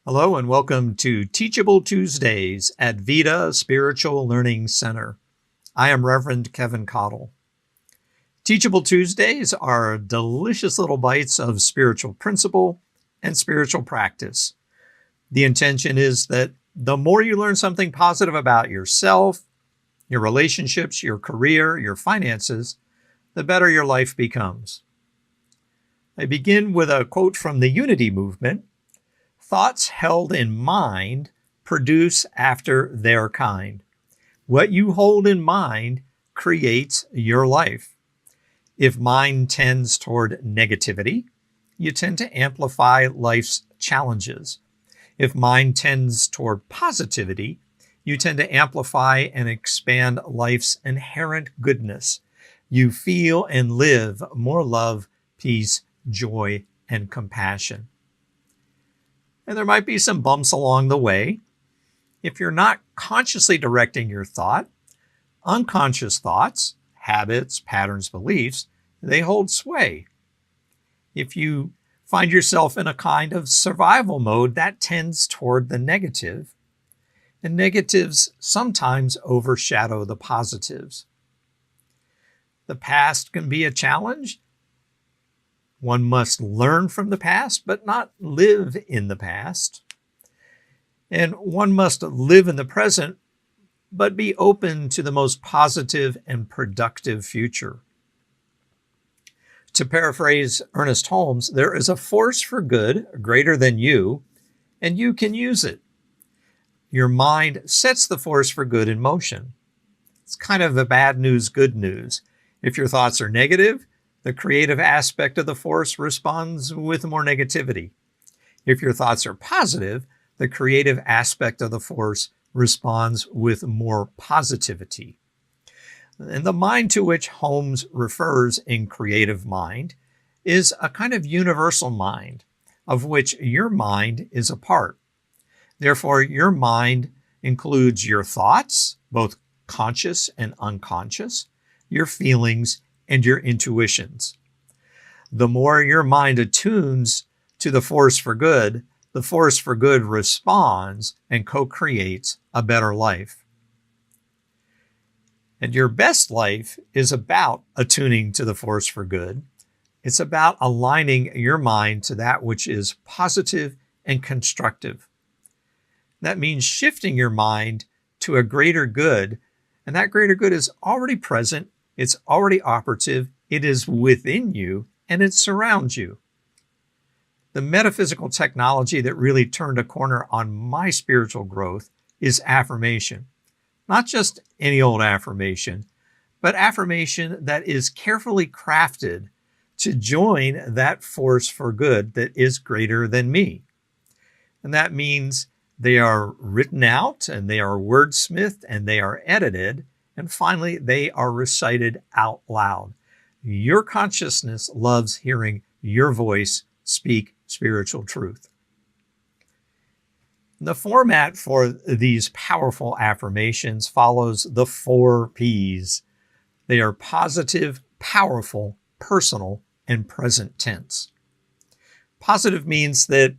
Hello and welcome to Teachable Tuesdays at Vida Spiritual Learning Center. I am Reverend Keven Kadel. Teachable Tuesdays are delicious little bites of spiritual principle and spiritual practice. The intention is that the more you learn something positive about yourself, your relationships, your career, your finances, the better your life becomes. I begin with a quote from the Unity movement. Thoughts held in mind produce after their kind. What you hold in mind creates your life. If mind tends toward negativity, you tend to amplify life's challenges. If mind tends toward positivity, you tend to amplify and expand life's inherent goodness. You feel and live more love, peace, joy, and compassion. And there might be some bumps along the way. If you're not consciously directing your thought, unconscious thoughts, habits, patterns, beliefs, they hold sway. If you find yourself in a kind of survival mode, that tends toward the negative, and negatives sometimes overshadow the positives. The past can be a challenge. One must learn from the past, but not live in the past. And one must live in the present, but be open to the most positive and productive future. To paraphrase Ernest Holmes, there is a force for good greater than you, and you can use it. Your mind sets the force for good in motion. It's kind of the bad news, good news. If your thoughts are negative, the creative aspect of the force responds with more negativity. If your thoughts are positive, the creative aspect of the force responds with more positivity. And the mind to which Holmes refers in creative mind is a kind of universal mind, of which your mind is a part. Therefore, your mind includes your thoughts, both conscious and unconscious, your feelings, and your intuitions. The more your mind attunes to the force for good responds and co-creates a better life. And your best life is about attuning to the force for good. It's about aligning your mind to that which is positive and constructive. That means shifting your mind to a greater good, and that greater good is already present. It's already operative, it is within you, and it surrounds you. The metaphysical technology that really turned a corner on my spiritual growth is affirmation. Not just any old affirmation, but affirmation that is carefully crafted to join that force for good that is greater than me. And that means they are written out, and they are wordsmithed, and they are edited, and finally, they are recited out loud. Your consciousness loves hearing your voice speak spiritual truth. The format for these powerful affirmations follows the 4 P's. They are positive, powerful, personal, and present tense. Positive means that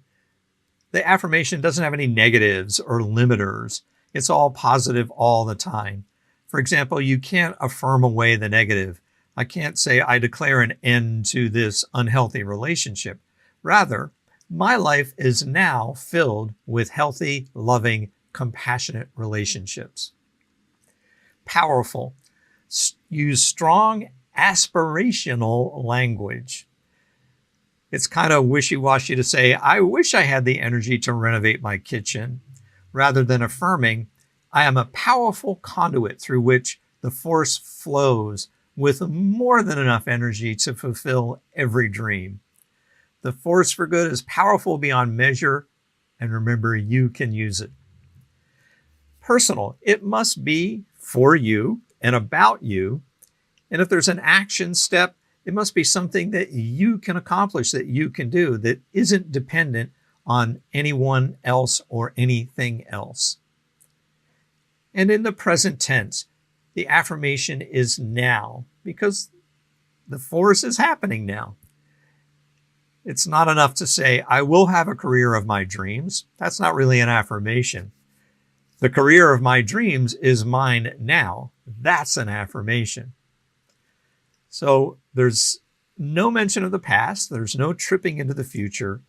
the affirmation doesn't have any negatives or limiters. It's all positive all the time. For example, you can't affirm away the negative. I can't say, I declare an end to this unhealthy relationship. Rather, my life is now filled with healthy, loving, compassionate relationships. Powerful. Use strong, aspirational language. It's kind of wishy-washy to say, I wish I had the energy to renovate my kitchen, rather than affirming, I am a powerful conduit through which the force flows with more than enough energy to fulfill every dream. The force for good is powerful beyond measure, and remember, you can use it. Personal, it must be for you and about you, and if there's an action step, it must be something that you can accomplish, that you can do, that isn't dependent on anyone else or anything else. And in the present tense, the affirmation is now, because the force is happening now. It's not enough to say, I will have a career of my dreams. That's not really an affirmation. The career of my dreams is mine now. That's an affirmation. So there's no mention of the past. There's no tripping into the future.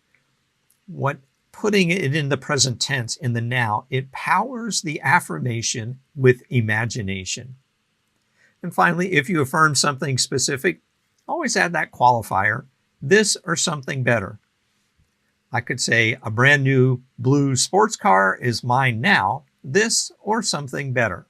Putting it in the present tense, in the now, it powers the affirmation with imagination. And finally, if you affirm something specific, always add that qualifier, this or something better. I could say a brand new blue sports car is mine now, this or something better.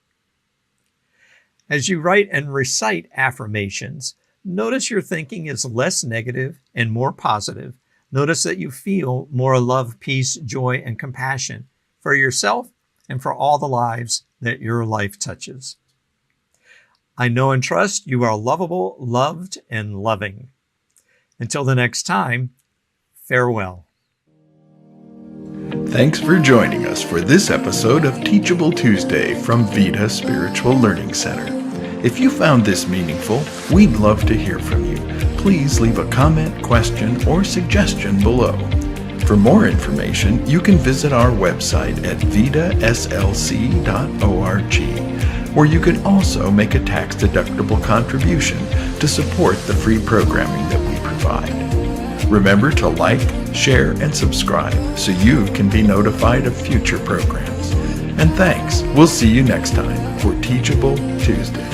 As you write and recite affirmations, notice your thinking is less negative and more positive. Notice that you feel more love, peace, joy, and compassion for yourself and for all the lives that your life touches. I know and trust you are lovable, loved, and loving. Until the next time, farewell. Thanks for joining us for this episode of Teachable Tuesday from Vida Spiritual Learning Center. If you found this meaningful, we'd love to hear from you. Please leave a comment, question, or suggestion below. For more information, you can visit our website at VidaSLC.org, where you can also make a tax-deductible contribution to support the free programming that we provide. Remember to like, share, and subscribe so you can be notified of future programs. And thanks. We'll see you next time for Teachable Tuesday.